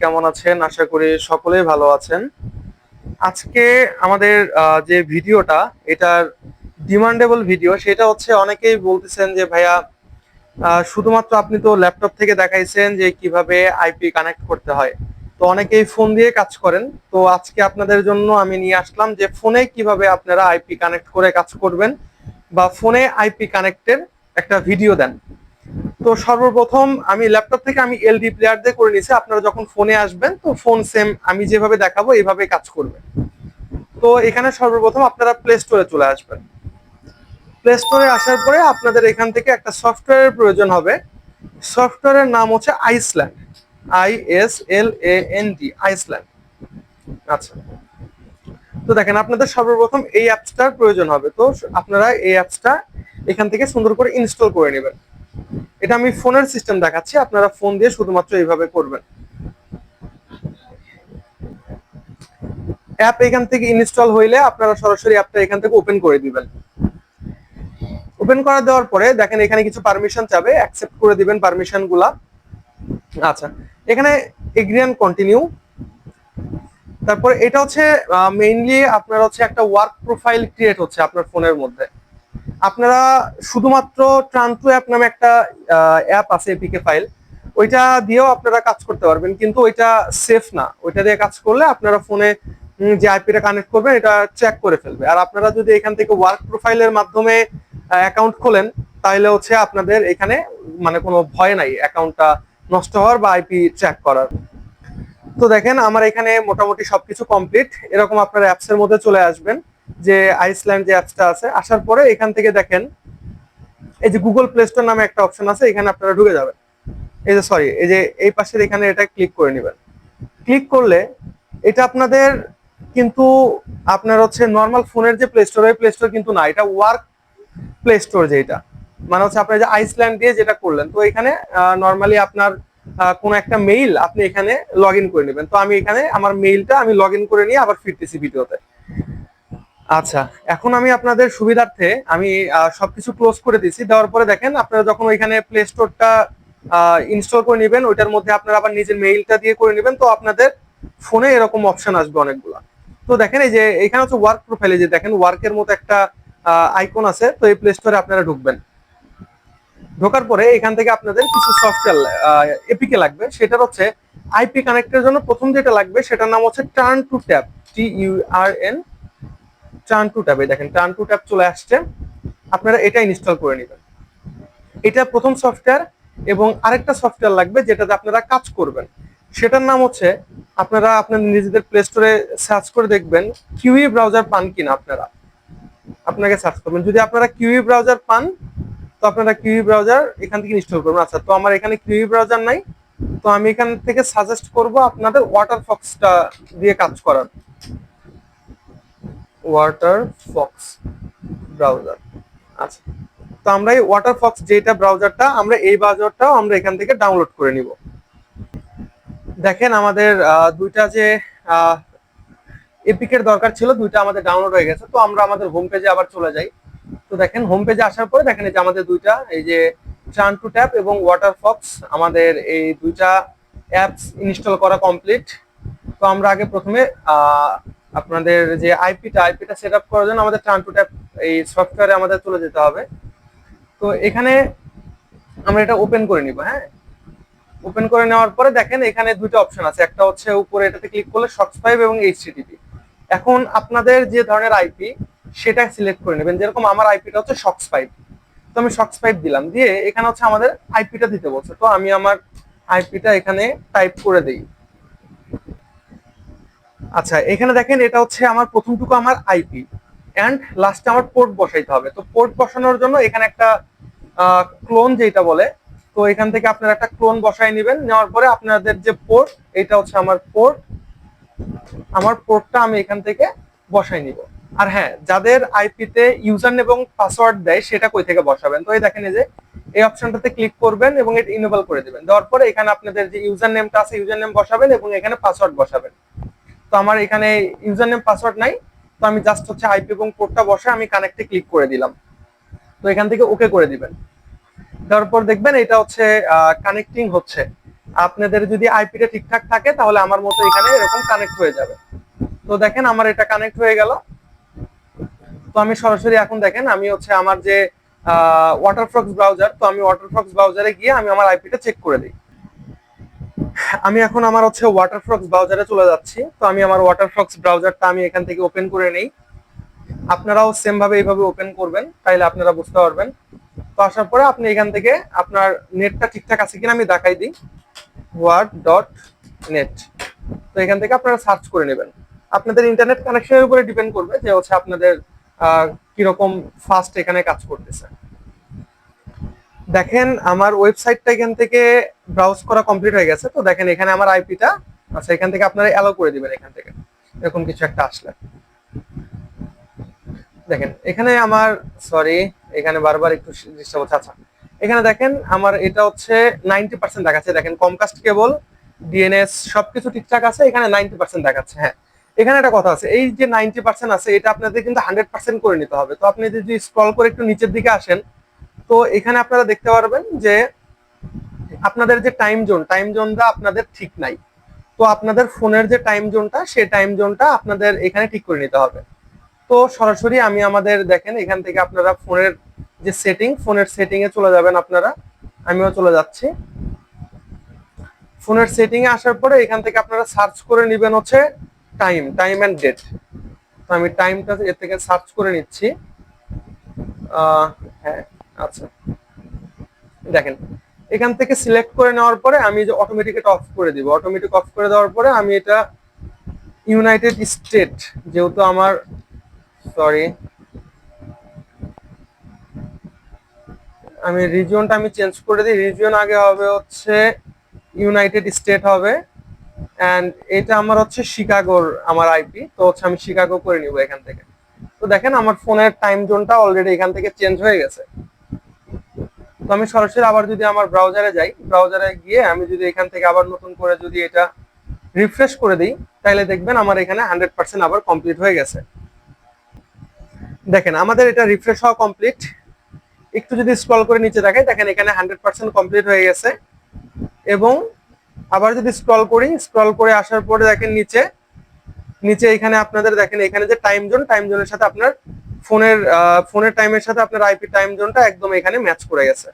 কেমন আছেন? আশা করি সকলেই ভালো আছেন। আজকে আমাদের যে ভিডিওটা, এটার ডিমান্ডেবল ভিডিও, সেটা হচ্ছে অনেকেই বলতেছেন যে ভাইয়া শুধুমাত্র আপনি তো ল্যাপটপ থেকে দেখাইছেন যে কিভাবে আইপি কানেক্ট করতে হয়। তো অনেকেই ফোন দিয়ে কাজ করেন। তো আজকে আপনাদের জন্য আমি নিয়ে আসলাম যে ফোনে কিভাবে আপনারা আইপি কানেক্ট করে কাজ করবেন বা ফোনে আইপি কানেক্টের একটা ভিডিও দেন। তো সর্বপ্রথম আমি ল্যাপটপ থেকে আমি এলডি প্লেয়ার দিয়ে করে নিয়েছি। আপনারা যখন ফোনে আসবেন তো ফোন সেম আমি যেভাবে দেখাবো এইভাবে কাজ করবে। তো এখানে সর্বপ্রথম আপনারা প্লে স্টোরে চলে আসবেন। প্লে স্টোরে আসার পরে আপনাদের এখান থেকে একটা সফটওয়্যারের প্রয়োজন হবে। সফটওয়্যারের নাম হচ্ছে আইসল্যান্ড, ISLAND, আইসল্যান্ড। আচ্ছা, তো দেখেন আপনাদের সর্বপ্রথম এই অ্যাপসটার প্রয়োজন হবে। তো আপনারা এই অ্যাপসটা এখান থেকে সুন্দর করে ইনস্টল করে নেবেন। এটা আমি ফোনের সিস্টেম দেখাচ্ছি, আপনারা ফোন দিয়ে শুধুমাত্র এইভাবে করবেন। অ্যাপ এখান থেকে ইনস্টল হইলে আপনারা সরাসরি অ্যাপটা এখান থেকে ওপেন করে দিবেন। ওপেন করে দেওয়ার পরে দেখেন এখানে কিছু পারমিশন চাবে, অ্যাকসেপ্ট করে দিবেন পারমিশন গুলা। আচ্ছা, এখানে এগ্রি এন্ড কন্টিনিউ। তারপর এটা হচ্ছে মেইনলি আপনার হচ্ছে একটা ওয়ার্ক প্রোফাইল ক্রিয়েট হচ্ছে আপনার ফোনের মধ্যে। আপনারা শুধুমাত্র ট্রান টু অ্যাপ নামে একটা অ্যাপ আছে, এপিকে ফাইল, ওইটা দিয়েও আপনারা কাজ করতে পারবেন, কিন্তু ওইটা সেফ না। ওইটা দিয়ে কাজ করলে আপনারা ফোনে যে আইপিটা কানেক্ট করবেন এটা চেক করে ফেলবে। আর আপনারা যদি এখান থেকে ওয়ার্ক প্রোফাইলের মাধ্যমে অ্যাকাউন্ট খোলেন তাহলে হচ্ছে আপনাদের এখানে মানে কোনো ভয় নাই অ্যাকাউন্টটা নষ্ট হওয়ার বা আইপি চেক করার। তো দেখেন আমার এখানে মোটামুটি সবকিছু কমপ্লিট। এরকম আপনার অ্যাপস এর মধ্যে চলে আসবেন, যে আইসল্যান্ড যে অ্যাপসটা আছে। আসার পরে এখান থেকে দেখেন এই যে গুগল প্লে স্টোর নামে একটা অপশন আছে, এখানে আপনারা ঢুকে যাবেন। এই যে সরি, এই যে এই পাশের এখানে এটা ক্লিক করে নেবেন। ক্লিক করলে এটা আপনাদের কিন্তু আপনার হচ্ছে নর্মাল ফোনের যে প্লে স্টোর, ওই প্লে স্টোর কিন্তু না, এটা ওয়ার্ক প্লে স্টোর। যেটা মানে হচ্ছে আপনার যে আইসল্যান্ড দিয়ে যেটা করলেন, তো এখানে নর্মালি আপনার কোন একটা মেইল আপনি এখানে লগ ইন করে নেবেন। তো আমি এখানে আমার মেইলটা আমি লগ ইন করে নিয়ে আবার ফিরতেছি ভিডিওতে। আচ্ছা, এখন আমি আপনাদের সুবিধার্থে আমি সবকিছু ক্লোজ করে দিয়েছি। দেওয়ার পরে দেখেন আপনারা যখন ওইখানে প্লে স্টোরটা ইনস্টল করে নেবেন, ওইটার মধ্যে আপনারা আবার নিজের মেইলটা দিয়ে করে নেবেন, তো আপনাদের ফোনে এরকম অপশন আসবে অনেকগুলা। তো দেখেন এই যে এখানে হচ্ছে ওয়ার্ক প্রোফাইলে যে দেখেন ওয়ার্কের মতো একটা আইকন আছে। তো এই প্লে স্টোরে আপনারা ঢুকবেন। ঢোকার পরে এখান থেকে আপনাদের কিছু সফটওয়্যার এপিকে লাগবে। সেটা হচ্ছে আইপি কানেক্টের জন্য প্রথম যেটা লাগবে সেটার নাম হচ্ছে turn to tab, TURN, turn to ট্যাবে। দেখেন টার্ন টু ট্যাব চলে আসছে, আপনারা এটা ইনস্টল করে নেবেন। এটা প্রথম সফটওয়্যার। এবং আরেকটা সফটওয়্যার লাগবে যেটাতে আপনারা কাজ করবেন, সেটার নাম হচ্ছে আপনারা আপনার নিজেদের প্লে স্টোরে সার্চ করে দেখবেন কিউই ব্রাউজার পান কিনা। আপনারা আপনাকে সার্চ করবেন, যদি আপনারা কিউই ব্রাউজার পান তো আপনারা কিউই ব্রাউজার এখান থেকে ইনস্টল করবেন। আচ্ছা, তো আমার এখানে কিউই ব্রাউজার নাই, তো আমি এখান থেকে সাজেস্ট করব আপনাদের ওয়াটারফক্সটা দিয়ে কাজ করার। ওয়াটারফক্স ব্রাউজার। আচ্ছা, তো আমরা এই ওয়াটারফক্স যেটা ব্রাউজারটা, আমরা এই ব্রাউজারটাও আমরা এখান থেকে ডাউনলোড করে নিব। দেখেন আমাদের দুইটা যে এপিকের দরকার ছিল, দুইটা আমাদের ডাউনলোড হয়ে গেছে। তো আমরা আমাদের হোম পেজে আবার চলে যাই। তো দেখেন হোম পেজে আসার পরে দেখেন এই যে আমাদের দুইটা, এই যে টার্ন টু ট্যাব এবং ওয়াটারফক্স, আমাদের এই দুইটা অ্যাপস ইনস্টল করা কমপ্লিট। তো আমরা আগে প্রথমে আপনাদের যে আইপিটা সেট আপ করার জন্য আমাদের টার্ন টু ট্যাব এই সফটওয়্যারে আমাদের চলে যেতে হবে। তো এখানে আমরা এটা ওপেন করে নিব। হ্যাঁ, ওপেন করে নেওয়ার পরে দেখেন এখানে দুটো অপশন আছে, একটা হচ্ছে উপরে এটাতে ক্লিক করলে শক্স 5 এবং এইচটিটিপি। এখন আপনাদের যে ধরনের আইপি সেটা সিলেক্ট করে নেবেন। যেরকম আমার আইপিটা হচ্ছে শক্স 5, তো আমি শক্স 5 দিলাম। দিয়ে এখানে হচ্ছে আমাদের আইপিটা দিতে বলছে, তো আমি আমার আইপিটা এখানে টাইপ করে দিই। আচ্ছা, এখানে দেখেন এটা হচ্ছে আমার প্রথমটুকু আমার আইপি, এন্ড লাস্টে আমার পোর্ট বসাইতে হবে। তো পোর্ট বসানোর জন্য এখানে একটা ক্লোন যেটা বলে, তো এখান থেকে আপনারা একটা ক্লোন বসাই নেবেন। নেওয়ার পরে আপনাদের যে পোর্ট, এটা হচ্ছে আমার পোর্ট, আমার পোর্টটা আমি এখান থেকে বসাই নিব। আর হ্যাঁ, যাদের আইপিতে ইউজার নেম এবং পাসওয়ার্ড দেয় সেটা কই থেকে বসাবেন, তো এই দেখেন এই যে এই অপশনটাতে ক্লিক করবেন এবং এটা ইনেবল করে দিবেন। দেওয়ার পরে এখানে আপনাদের যে ইউজার নেমটা আছে ইউজার নেম বসাবেন এবং এখানে পাসওয়ার্ড বসাবেন। তো আমার এখানে ইউজার নেম পাসওয়ার্ড নাই, তো আমি জাস্ট হচ্ছে আইপি এবং পোর্টটা বসে আমি কানেক্টে ক্লিক করে দিলাম। তো এখান থেকে ওকে করে দিবেন। তারপর দেখবেন এটা হচ্ছে কানেক্টিং হচ্ছে। আপনাদের যদি আইপিটা ঠিকঠাক থাকে তাহলে আমার মতো এখানে এরকম কানেক্ট হয়ে যাবে। তো দেখেন আমার এটা কানেক্ট হয়ে গেল। তো আমি সরাসরি এখন দেখেন আমি হচ্ছে আমার যে ওয়াটারফক্স ব্রাউজার, তো আমি ওয়াটারফক্স ব্রাউজারে গিয়ে আমি আমার আইপিটা চেক করে দিই। আমি এখন আমার হচ্ছে ওয়াটারফক্স ব্রাউজারে চলে যাচ্ছি। তো আমি আমার ওয়াটারফক্স ব্রাউজারটা আমি এখান থেকে ওপেন করে নেই। আপনারাও সেম ভাবে এইভাবে ওপেন করবেন, তাইলে আপনারা বুঝতে পারবেন। তো আসার পরে আপনি এখান থেকে আপনার নেটটা ঠিকঠাক আছে কিনা আমি দেখাই দিই, word.net। তো এখান থেকে আপনারা সার্চ করে নেবেন। আপনাদের ইন্টারনেট কানেকশনের উপরে ডিপেন্ড করবে যে হচ্ছে আপনাদের কিরকম ফাস্ট এখানে কাজ করতেছে। দেখেন আমার ওয়েবসাইটটা এখান থেকে ব্রাউজ করা কমপ্লিট হয়ে গেছে। তো দেখেন এখানে আমার আইপিটা আচ্ছা, এখান থেকে আপনারা অ্যালাউ করে দিবেন। এখান থেকে এরকম কিছু একটা আসলে দেখেন এখানে আমার সরি এখানে বারবার একটু ডিস্টার্ব হচ্ছে। আচ্ছা, এখানে দেখেন আমার এটা হচ্ছে 90% দেখাচ্ছে। দেখেন কমকাস্ট কেবল, ডিএনএস সবকিছু ঠিকঠাক আছে, এখানে 90% দেখাচ্ছে। হ্যাঁ, এখানে একটা কথা আছে, এই যে 90% আছে এটা আপনাদের কিন্তু 100% করে নিতে হবে। তো আপনি যদি স্ক্রল করে একটু নিচের দিকে আসেন, তো এখানে আপনারা দেখতে পারবেন যে আপনাদের যে টাইম জোনটা আপনাদের ঠিক নাই। তো আপনাদের ফোনের যে টাইম জোনটা, সেই টাইম জোনটা আপনাদের এখানে ঠিক করে নিতে হবে। তো সরাসরি আমি আমাদের দেখেন এখান থেকে আপনারা ফোনের যে ফোনের সেটিং এ চলে যাবেন আপনারা, আমিও চলে যাচ্ছি। ফোনের সেটিং এ আসার পরে এখান থেকে আপনারা সার্চ করে নেবেন হচ্ছে টাইম এন্ড ডেট। তো আমি টাইমটা এর থেকে সার্চ করে নিচ্ছি। হ্যাঁ, আচ্ছা, দেখেন এখান থেকে সিলেক্ট করে নেওয়ার পরে আমি যে অটোমেটিক এটা অফ করে দিব। অটোমেটিক অফ করে দেওয়ার পরে আমি এটা ইউনাইটেড স্টেট, যেহেতু আমার সরি আমি রিজিয়নটা আমি চেঞ্জ করে দিই। রিজিয়ন আগে হবে হচ্ছে ইউনাইটেড স্টেট হবে, এন্ড এটা আমার হচ্ছে শিকাগোর আমার আইপি। তো হচ্ছে আমি শিকাগো করে নিব এখান থেকে। তো দেখেন আমার ফোনের টাইম জোনটা অলরেডি এখান থেকে চেঞ্জ হয়ে গেছে। তো আমি সরাসরি আবার যদি আমার ব্রাউজারে যাই, ব্রাউজারে গিয়ে আমি যদি এখান থেকে আবার নতুন করে যদি এটা রিফ্রেশ করে দিই, তাহলে দেখবেন আমার এখানে 100% আবার কমপ্লিট হয়ে গেছে। দেখেন আমাদের এটা রিফ্রেশ হওয়া কমপ্লিট। একটু যদি স্ক্রল করে নিচে দেখাই, দেখেন এখানে 100% কমপ্লিট হয়ে গেছে। এবং আবার যদি স্ক্রল করি, স্ক্রল করে আসার পরে দেখেন নিচে নিচে এখানে আপনাদের দেখেন এখানে যে টাইম জোনের সাথে আপনার ফোনের টাইমের সাথে আপনার আইপি টাইম জোনটা একদম এখানে ম্যাচ করে গেছে।